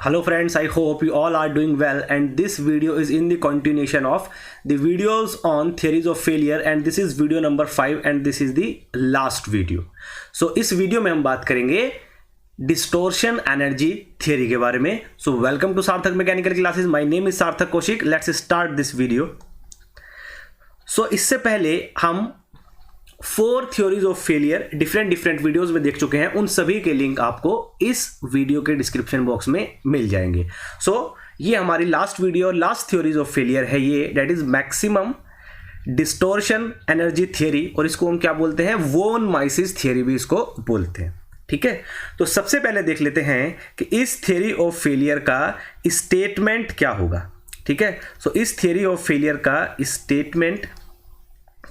Hello friends, I hope you all are doing well, and this video is in the continuation of the videos on theories of failure, and this is video number 5 and this is the last video. So इस video में हम बात करेंगे distortion energy theory के बारे में. So welcome to Sarthak mechanical classes. My name is Sarthak Kaushik. Let's start this video. So इससे पहले हम 4 theories of failure different videos में देख चुके हैं. उन सभी के लिंक आपको इस वीडियो के डिस्क्रिप्शन बॉक्स में मिल जाएंगे. सो ये हमारी last video, last theories of failure है ये, that is maximum distortion energy theory, और इसको हम क्या बोलते हैं, वोन माइसिस थियरी भी इसको बोलते हैं. ठीक है, तो सबसे पहले देख लेते हैं कि इस थियरी ऑफ फेलियर का स्टेटमेंट क्या होगा. ठीक है, सो इस थियरी ऑफ फेलियर का स्टेटमेंट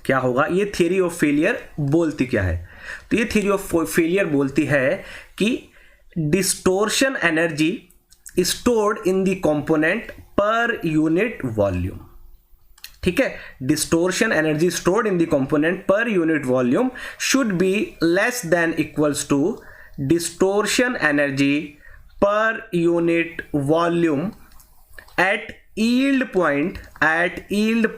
क्या होगा. ये थियरी ऑफ फेलियर बोलती क्या है, तो ये थियरी ऑफ फेलियर बोलती है कि distortion energy stored in the component per unit volume. ठीक है, distortion energy stored in the component per unit volume should be less than equals to distortion energy per unit volume at yield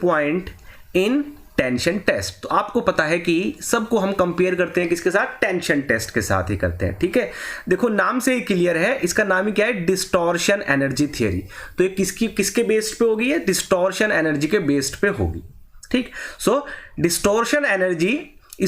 point in tension test. तो आपको पता है कि सबको हम compare करते हैं किसके साथ, टेंशन टेस्ट के साथ ही करते हैं. ठीक है, देखो नाम से ही क्लियर है, इसका नाम ही क्या है, डिस्टोर्शन एनर्जी थियरी. तो ये किसके बेस्ड पे होगी, ये डिस्टोर्शन एनर्जी के बेस्ड पे होगी. ठीक, so distortion energy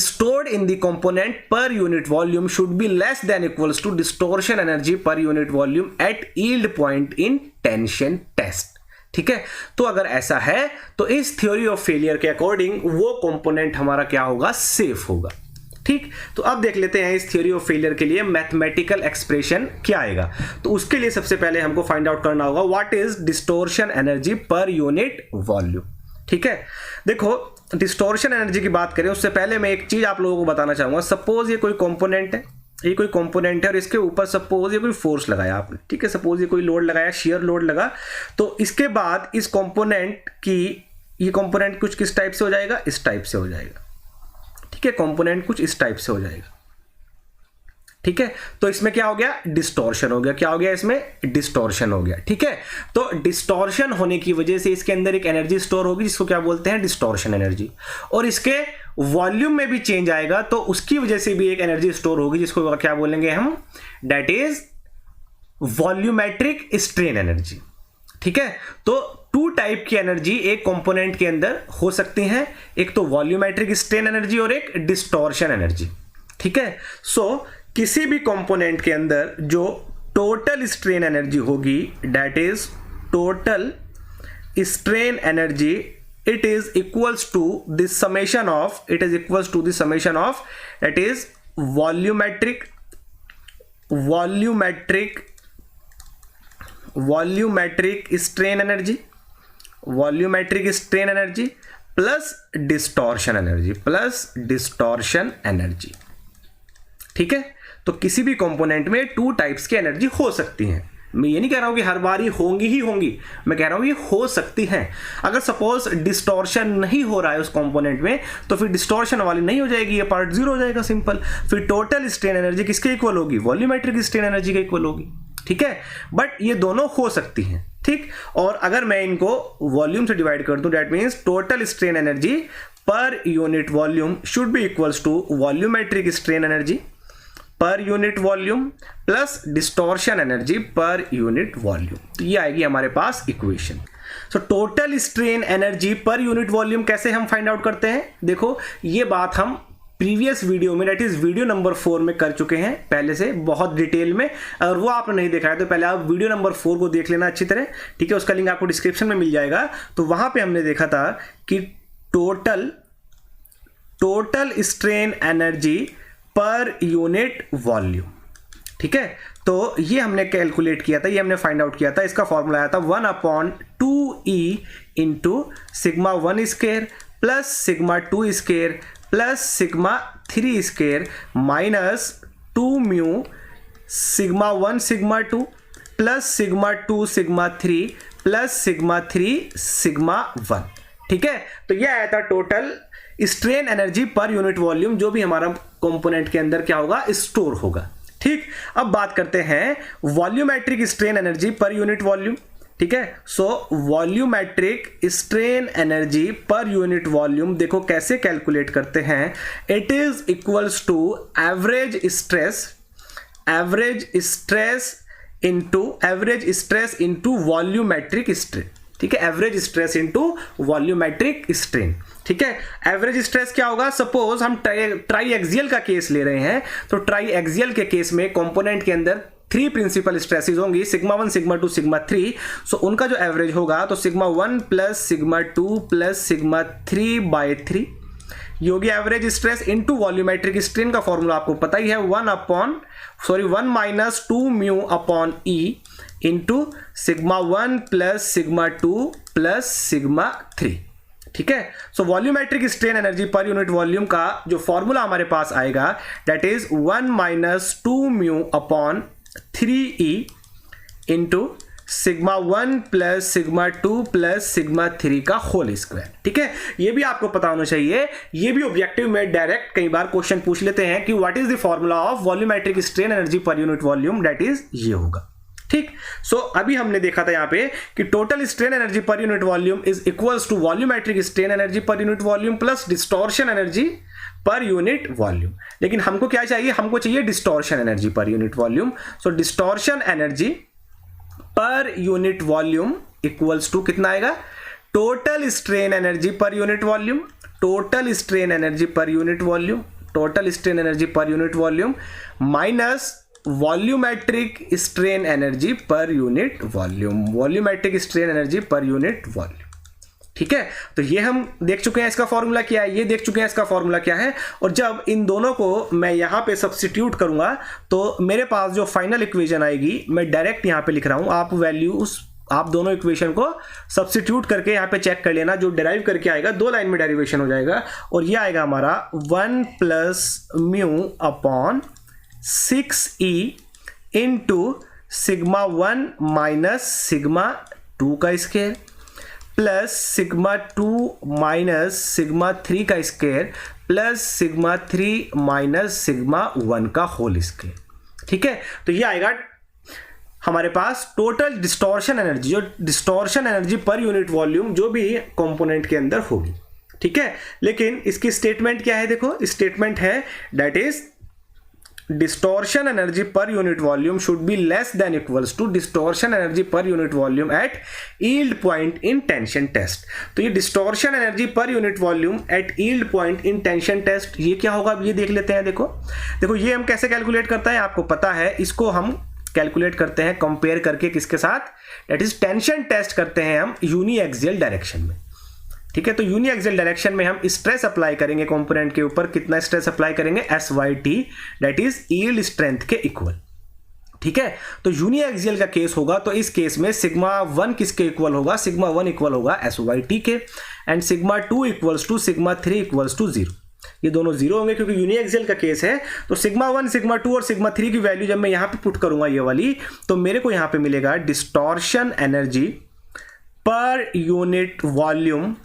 stored in the component per unit volume should be less than equals to distortion energy per unit volume at yield point in tension test. ठीक है, तो अगर ऐसा है तो इस थ्योरी ऑफ फेलियर के अकॉर्डिंग वो कंपोनेंट हमारा क्या होगा, सेफ होगा. ठीक, तो अब देख लेते हैं इस थ्योरी ऑफ फेलियर के लिए मैथमेटिकल एक्सप्रेशन क्या आएगा. तो उसके लिए सबसे पहले हमको फाइंड आउट करना होगा what is distortion energy per unit volume. ठीक है, देखो डिस्टोर्शन एनर्जी की बात करें उससे पहले मैं एक चीज आप लोगों को बताना चाहूंगा. सपोज ये कोई कंपोनेंट है, और इसके ऊपर सपोज ये कोई फोर्स लगाया आपने. ठीक है, सपोज ये कोई लोड लगाया, शियर लोड लगा, तो इसके बाद इस कंपोनेंट की ये कंपोनेंट कुछ किस टाइप से हो जाएगा, इस टाइप से हो जाएगा. ठीक है, कंपोनेंट कुछ इस टाइप से हो जाएगा. ठीक है, तो इसमें क्या हो गया, डिस्टॉर्शन हो गया. क्या हो गया, इसमें डिस्टॉर्शन हो गया. ठीक है, तो डिस्टॉर्शन होने की वजह से इसके अंदर एक एनर्जी स्टोर होगी जिसको क्या बोलते हैं, डिस्टॉर्शन एनर्जी, और इसके वॉल्यूम में भी चेंज आएगा तो उसकी वजह से भी एक एनर्जी स्टोर होगी जिसको क्या बोलेंगे हम, that is volumetric strain energy. ठीक है, तो 2 टाइप की एनर्जी एक कंपोनेंट के अंदर हो सकती हैं, एक तो वॉल्यूमेट्रिक स्ट्रेन एनर्जी और एक डिस्टॉर्शन एनर्जी. ठीक है, सो किसी भी कंपोनेंट के अंदर जो टोटल स्ट्रेन एनर्जी होगी, that is total strain energy, it is equals to the summation of that is volumetric strain energy plus distortion energy. ठीक है, तो किसी भी कंपोनेंट में 2 टाइप्स की एनर्जी हो सकती हैं. मैं ये नहीं कह रहा हूं कि हर बार ही होंगी, मैं कह रहा हूं ये हो सकती हैं. अगर सपोज डिस्टॉर्शन नहीं हो रहा है उस कंपोनेंट में तो फिर डिस्टॉर्शन वाली नहीं हो जाएगी, ये पार्ट 0 हो जाएगा, सिंपल. फिर टोटल स्ट्रेन एनर्जी किसके इक्वल होगी, वॉल्यूमेट्रिक स्ट्रेन एनर्जी के इक्वल होगी. ठीक है, बट ये दोनों हो सकती हैं. ठीक, और अगर मैं इनको वॉल्यूम से डिवाइड कर दूं, that means total strain energy per unit volume should be equals to volumetric strain energy per unit volume plus distortion energy per unit volume. तो ये आएगी हमारे पास equation. So total strain energy per unit volume कैसे हम find out करते हैं, देखो ये बात हम प्रीवियस वीडियो में, दैट इज वीडियो नंबर 4 में कर चुके हैं पहले से बहुत डिटेल में. अगर वो आपने नहीं देखा है तो पहले आप वीडियो नंबर 4 को देख लेना अच्छी तरह. ठीक है, उसका लिंक आपको डिस्क्रिप्शन में मिल जाएगा. तो वहां पे हमने देखा था कि total strain energy per unit volume. ठीक है, तो ये हमने कैलकुलेट किया था, ये हमने फाइंड आउट किया था. इसका फॉर्मूला आया था 1/2E into sigma 1 square plus sigma 2 square plus sigma 3 square minus 2 mu sigma 1 sigma 2 plus sigma 2 sigma 3 plus sigma 3 sigma 1. ठीक है, तो ये आया था total strain energy per unit volume जो भी हमारा कंपोनेंट के अंदर क्या होगा, स्टोर होगा. ठीक, अब बात करते हैं volumetric strain energy per unit volume. ठीक है, so volumetric strain energy per unit volume देखो कैसे कैलकुलेट करते हैं। It is equals to average stress into volumetric strain. ठीक है, average stress into volumetric strain. ठीक है, एवरेज स्ट्रेस क्या होगा? सपोज हम ट्राई एक्सियल का केस ले रहे हैं, तो ट्राई एक्सियल के केस में कंपोनेंट के अंदर 3 प्रिंसिपल स्ट्रेसेस होंगी, सिग्मा 1, सिग्मा 2, सिग्मा 3। सो उनका जो एवरेज होगा तो sigma 1 plus sigma 2 plus sigma 3/3 ये होगी average stress into volumetric strain का फॉर्मूला आपको पता ही है, 1 minus 2 mu upon E into sigma 1 plus sigma 2 plus sigma 3। ठीक है, so volumetric strain energy per unit volume का जो फॉर्मूला हमारे पास आएगा that is 1 minus 2 mu upon 3e into sigma 1 plus sigma 2 plus sigma 3 का होल स्क्वायर। ठीक है, ये भी आपको पता होना चाहिए। ये भी ऑब्जेक्टिव में डायरेक्ट कई बार क्वेश्चन पूछ लेते हैं कि what is the formula of volumetric strain energy per unit volume, that is ये होगा। ठीक, सो अभी हमने देखा था यहां पे कि total strain energy per unit volume is equals to volumetric strain energy per unit volume plus distortion energy per unit volume. लेकिन हमको क्या चाहिए? हमको चाहिए distortion energy per unit volume. So distortion energy per unit volume equals to कितना आएगा? Total strain energy per unit volume, total strain energy per unit volume, total strain energy per unit volume minus volumetric strain energy per unit volume, volumetric strain energy per unit volume. ठीक है, तो ये हम देख चुके हैं इसका formula क्या है, ये देख चुके हैं इसका फॉर्मूला क्या है। और जब इन दोनों को मैं यहां पे सब्स्टिट्यूट करूंगा तो मेरे पास जो फाइनल इक्वेशन आएगी, मैं डायरेक्ट यहां पे लिख रहा हूं, आप दोनों इक्वेशन को सब्स्टिट्यूट करके यहां पे चेक कर लेना। जो डिराइव करके आएगा 2 लाइन में डेरिवेशन हो जाएगा और ये आएगा हमारा 1 plus mu upon 6e into sigma 1 minus sigma 2 का square plus sigma 2 minus sigma 3 का square plus sigma 3 minus sigma 1 का होल स्क्वायर। ठीक है, तो ये आएगा हमारे पास टोटल डिस्टॉर्शन एनर्जी, जो distortion energy per unit volume जो भी कंपोनेंट के अंदर होगी। ठीक है, लेकिन इसकी स्टेटमेंट क्या है? देखो स्टेटमेंट है that is distortion energy per unit volume should be less than equals to distortion energy per unit volume at yield point in tension test। तो ये distortion energy per unit volume at yield point in tension test ये क्या होगा? अब ये देख लेते हैं। देखो ये हम कैसे कैलकुलेट करते हैं आपको पता है। इसको हम कैलकुलेट करते हैं कंपेयर करके किसके साथ? दैट इज टेंशन टेस्ट करते हैं हम यूनी एक्सियल डायरेक्शन में। ठीक है, तो यूनी एक्सियल डायरेक्शन में हम स्ट्रेस अप्लाई करेंगे कंपोनेंट के ऊपर। कितना स्ट्रेस अप्लाई करेंगे? SYT, that is yield strength के इक्वल। ठीक है, तो यूनी एक्सियल का केस होगा तो इस केस में सिग्मा 1 किसके इक्वल होगा? सिग्मा 1 इक्वल होगा SYT के, and sigma 2 equals to sigma 3 equals to 0। ये दोनों 0 होंगे क्योंकि यूनी एक्सियल का केस है। तो सिग्मा 1, सिग्मा 2 और सिग्मा 3 की वैल्यू जब मैं यहां पे पुट करूंगा ये वाली, तो मेरे को यहां पे मिलेगा distortion energy per unit volume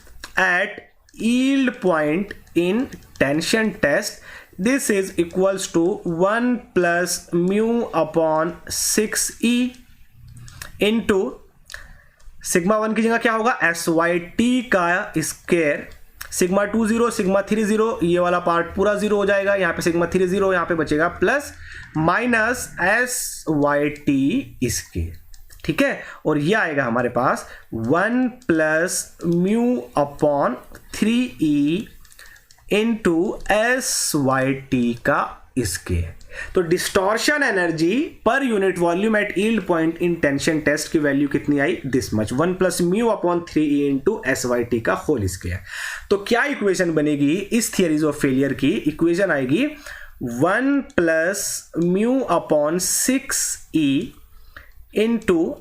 at yield point in tension test. This is equals to 1 plus mu upon 6e into sigma 1 की जगह क्या होगा? SYT का स्क्वायर, सिग्मा 2 0, सिग्मा 3 0, ये वाला पार्ट पूरा 0 हो जाएगा। यहाँ पे सिग्मा 3 0 यहाँ पे बचेगा प्लस माइनस SYT स्क्वायर। ठीक है, और ये आएगा हमारे पास 1 plus mu upon 3e into SYT का स्क्वायर। तो distortion energy per unit volume at yield point in tension test की वैल्यू कितनी आई? This much, 1 plus mu upon 3e into SYT का होल स्क्वायर। तो क्या इक्वेशन बनेगी इस थियरीज ऑफ फेलियर की? इक्वेशन आएगी 1 plus mu upon 6e into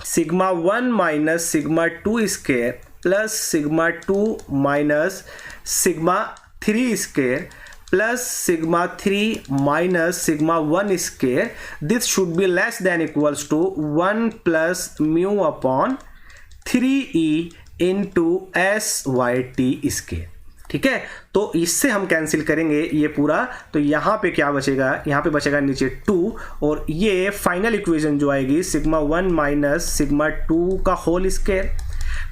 sigma 1 minus sigma 2 square plus sigma 2 minus sigma 3 square plus sigma 3 minus sigma 1 square. This should be less than equals to 1 plus mu upon 3e into SYT square. ठीक है, तो इससे हम cancel करेंगे ये पूरा, तो यहाँ पे क्या बचेगा, यहाँ पे बचेगा नीचे 2, और ये फाइनल इक्वेशन जो आएगी सिग्मा 1 माइनस सिग्मा 2 का whole square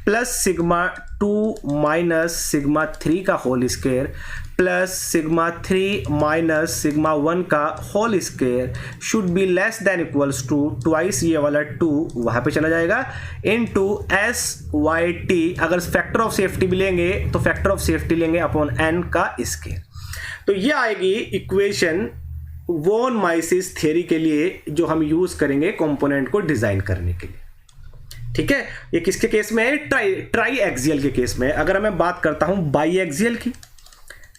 plus sigma 2 minus sigma 3 का whole square plus sigma 3 minus sigma 1 का whole square should be less than equals to twice ये वाला 2 वहाँ पे चला जाएगा इनटू एस वाई टी। अगर फैक्टर ऑफ सेफ्टी भी लेंगे तो फैक्टर ऑफ सेफ्टी लेंगे अपॉन एन का स्क्वायर। तो ये आएगी इक्वेशन वॉन माइसिस थ्योरी के लिए जो हम यूज करेंगे कंपोनेंट को डिजाइन करने के लिए। ठीक है, ये किसके केस में है, ट्राई एक्सियल के केस में। अगर मैं बात करता हूं बाई एक्सियल की,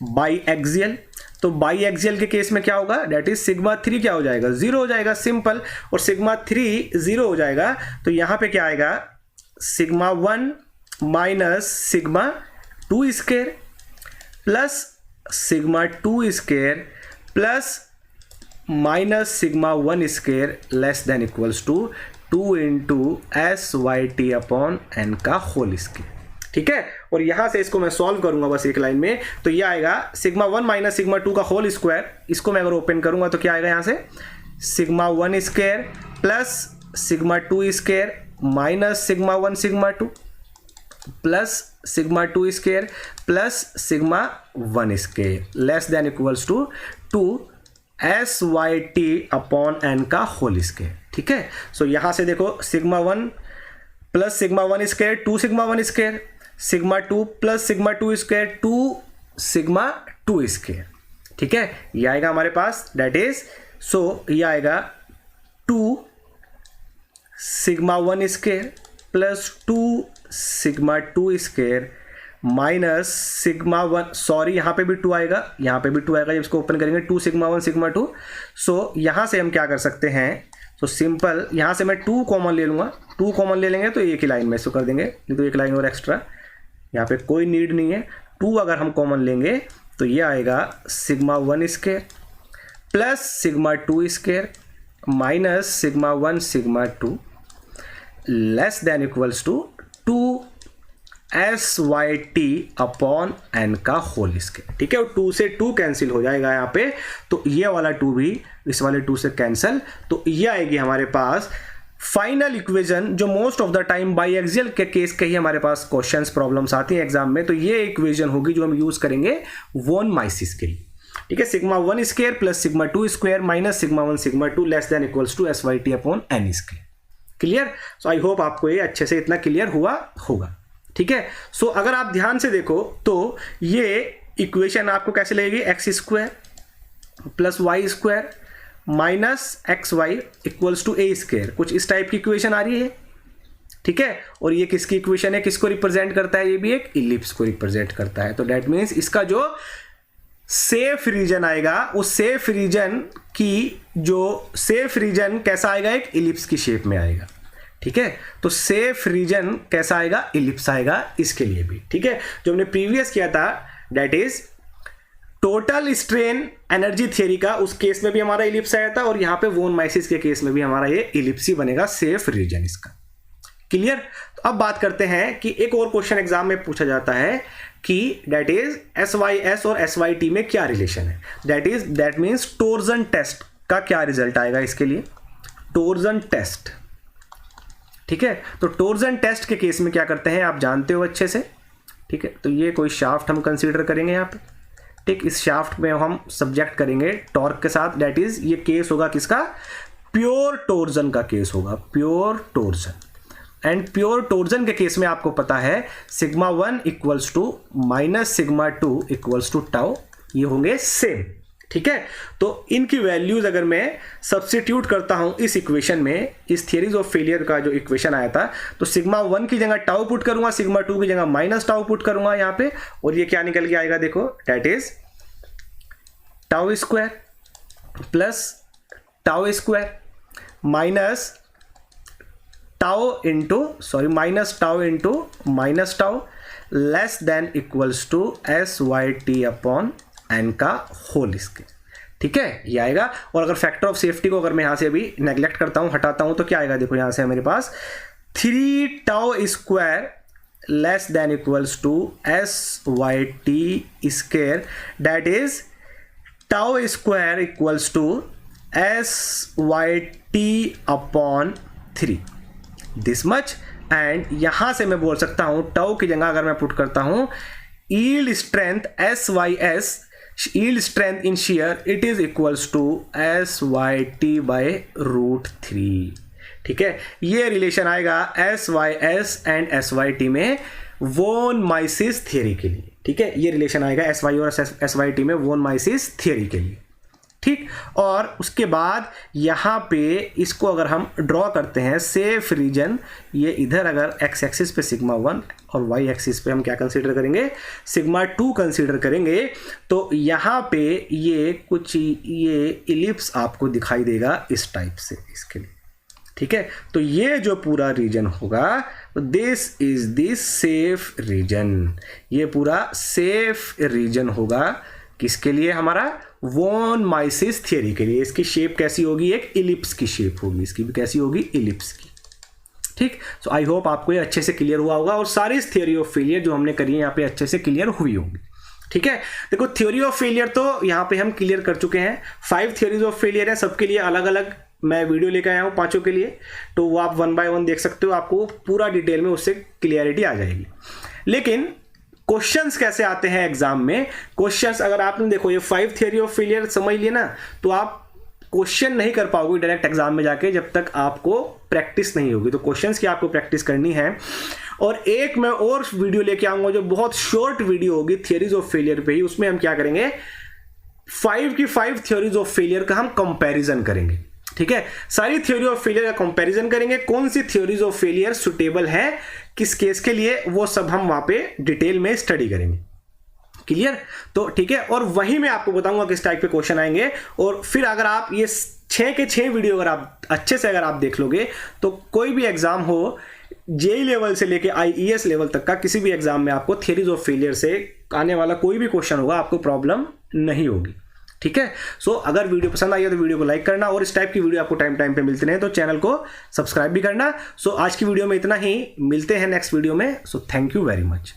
बाई एक्सियल, तो बाई एक्सियल के केस में क्या होगा, डेट इज सिग्मा 3 क्या हो जाएगा, 0 हो जाएगा सिंपल, और सिग्मा 3 0 हो जाएगा। तो यहां पे क्या आएगा, sigma 1 minus sigma 2 square plus sigma 2 square plus minus sigma 1 square less than equals to 2 into S Y T upon N का होल स्क्वायर। ठीक है, और यहां से इसको मैं सॉल्व करूंगा बस एक लाइन में, तो ये आएगा सिग्मा 1 माइनस सिग्मा 2 का होल स्क्वायर, इसको मैं अगर ओपन करूंगा तो क्या आएगा यहां से sigma 1 square plus sigma 2 square minus sigma 1 sigma 2 plus sigma 2 square plus sigma 1 square less than equals to 2 S Y T upon N का होल स्क्वायर। ठीक है, सो यहां से देखो sigma 1 plus sigma 1 square 2 sigma 1 square, sigma 2 plus sigma 2 square 2 sigma 2 square. ठीक है, ये आएगा हमारे पास, दैट इज सो ये आएगा 2 sigma 1 square plus 2 sigma 2 square minus sigma 1, sorry यहाँ पे भी 2 आएगा, यहाँ पे भी 2 आएगा, जब इसको ओपन करेंगे 2 सिग्मा 1 सिग्मा 2। सो यहाँ से हम क्या कर सकते हैं, तो सिंपल यहाँ से मैं 2 कॉमन ले लूँगा, 2 कॉमन ले लेंगे तो एक ही लाइन में इसको कर देंगे, नहीं तो एक लाइन और एक्स्ट्रा, यहाँ पे कोई नीड नहीं है। 2 अगर हम कॉमन लेंगे तो ये आएगा sigma 1 square plus sigma 2 square minus sigma 1 sigma 2 less than equals to 2 S Y T upon N का होल स्क्वायर। ठीक है, और 2 से 2 कैंसिल हो जाएगा यहाँ पे, तो ये वाला 2 भी इस वाले 2 से कैंसिल, तो ये आएगी हमारे पास फाइनल इक्वेशन जो most of the time by axial के केस के ही हमारे पास क्वेश्चंस प्रॉब्लम्स आती हैं एग्जाम में। तो ये इक्वेशन होगी जो हम यूज करेंगे वॉन माइसिस के लिए। ठीक है, sigma 1 square plus sigma 2 square minus sigma 1 sigma 2 less than equals to S Y T upon N square. Clear, so I hope आपको ये अच्छे से इतना क्लियर हुआ होगा। ठीक है, सो अगर आप ध्यान से देखो तो ये इक्वेशन आपको कैसे लगेगी, X square plus Y square minus X Y equals to A square, कुछ इस टाइप की इक्वेशन आ रही है। ठीक है, और ये किसकी इक्वेशन है, किसको रिप्रेजेंट करता है, ये भी एक इलिप्स को रिप्रेजेंट करता है। तो दैट मीन्स इसका जो सेफ रीजन आएगा, उस सेफ रीजन की जो सेफ रीजन कैसा आएगा, एक इलिप्स की शेप में आएगा। ठीक है, तो सेफ रीजन कैसा आएगा, इलिप्स आएगा इसके लिए भी। ठीक है, जो हमने प्रीवियस किया था that is total strain energy theory का, उस केस में भी हमारा इलिप्स आया था, और यहां पे वॉन माइसिस के केस में भी हमारा ये इलिप्स ही बनेगा, सेफ रीजन इसका। क्लियर, तो अब बात करते हैं कि एक और क्वेश्चन एग्जाम में पूछा जाता है कि that is S Y S और एस वाई टी में क्या रिलेशन है, दैट मीन्स टोर्जन टेस्ट का क्या रिजल्ट आएगा इसके लिए, टोर्जन टेस्ट। ठीक है, तो टोर्जन टेस्ट के केस में क्या करते हैं आप जानते हो अच्छे से। ठीक है, तो ये कोई शाफ्ट हम कंसीडर करेंगे यहाँ पे। ठीक, इस शाफ्ट में हम सब्जेक्ट करेंगे टॉर्क के साथ, दैट इज ये केस होगा किसका, प्योर टोर्जन का केस होगा, pure torsion. And pure torsion के केस में आपको पता है sigma 1 equals to minus sigma 2 equals to tau, ये होंगे सेम। ठीक है, तो इनकी वैल्यूज अगर मैं सब्स्टिट्यूट करता हूं इस इक्वेशन में, इस थियरीज ऑफ फेलियर का जो इक्वेशन आया था, तो सिग्मा 1 की जगह टाउ पुट करूंगा, सिग्मा 2 की जगह माइनस टाउ पुट करूंगा यहाँ पे, और ये क्या निकल के आएगा देखो, that is tau square plus tau square minus tau into minus tau less than equals to S Y T upon N का होल स्क्वायर। ठीक है, ये आएगा। और अगर फैक्टर ऑफ सेफ्टी को अगर मैं यहां से अभी नेग्लेक्ट करता हूं, हटाता हूं, तो क्या आएगा देखो, यहां से मेरे पास 3 tau square less than equals to SYT square, that is tau square equals to SYT upon 3, this much. And यहां से मैं बोल सकता हूं टाउ की जगह अगर मैं पुट करता हूं yield strength SYS, yield strength in shear, it is equals to SYT by √3। ठीक है, ये रिलेशन आएगा SYS एंड SYT में वोन माइसिस थियरी के लिए। ठीक है, ये रिलेशन आएगा SY और SYT में वोन माइसिस थियरी के लिए। ठीक, और उसके बाद यहाँ पे इसको अगर हम ड्रॉ करते हैं सेफ रीजन, ये इधर अगर x एक्सिस पे सिग्मा 1 और y एक्सिस पे हम क्या कंसीडर करेंगे, सिग्मा 2 कंसीडर करेंगे, तो यहाँ पे ये कुछ ये इलिप्स आपको दिखाई देगा इस टाइप से इसके लिए। ठीक है, तो ये जो पूरा रीजन होगा this is this safe region, ये पूरा सेफ रीजन होगा किसके लिए, हमारा वोन माइसिस थियरी के लिए। इसकी शेप कैसी होगी, एक इलिप्स की शेप होगी, इसकी भी कैसी होगी, इलिप्स की। ठीक, सो आई होप आपको ये अच्छे से क्लियर हुआ होगा और सारी थ्योरी ऑफ फेलियर जो हमने करी है यहाँ पे अच्छे से क्लियर हुई होगी। ठीक है, देखो थ्योरी ऑफ फेलियर तो यहाँ पे हम क्लियर कर चुके हैं, 5 थ्योरीज ऑफ फेलियर है, सबके लिए अलग अलग मैं वीडियो लेकर आया हूँ 5 के लिए, तो वो आप 1 बाय 1 देख सकते हो, आपको पूरा डिटेल में उससे क्लियरिटी आ जाएगी। लेकिन क्वेश्चंस कैसे आते हैं एग्जाम में, क्वेश्चंस अगर आपने देखो ये 5 थ्योरी ऑफ फेलियर समझ लिए ना, तो आप क्वेश्चन नहीं कर पाओगे डायरेक्ट एग्जाम में जाके जब तक आपको प्रैक्टिस नहीं होगी। तो क्वेश्चंस की आपको प्रैक्टिस करनी है। और एक मैं और वीडियो लेके आऊंगा जो बहुत शॉर्ट वीडियो होगी थ्योरीज ऑफ फेलियर पे ही, उसमें हम क्या करेंगे 5 की 5 थ्योरीज ऑफ फेलियर का हम कंपैरिजन करेंगे। ठीक है, सारी थ्योरी ऑफ फेलियर का कंपैरिजन करेंगे, कौन सी थ्योरीज ऑफ फेलियर सुटेबल है किस केस के लिए, वो सब हम वहां पे डिटेल में स्टडी करेंगे। क्लियर, तो ठीक है, और वहीं मैं आपको बताऊंगा किस टाइप के क्वेश्चन आएंगे। और फिर अगर आप ये 6 के 6 वीडियो अगर आप अच्छे से अगर आप देख लोगे तो कोई भी एग्जाम हो, जेई लेवल से लेके IES लेवल तक का किसी भी एग्जाम में आपको थ्योरीज ऑफ फेलियर से आने वाला कोई भी क्वेश्चन होगा, आपको प्रॉब्लम नहीं होगी। ठीक है, सो अगर वीडियो पसंद आई है तो वीडियो को लाइक करना, और इस टाइप की वीडियो आपको टाइम पे मिलते रहे तो चैनल को सब्सक्राइब भी करना। सो आज की वीडियो में इतना ही, मिलते हैं नेक्स्ट वीडियो में। So thank you very much.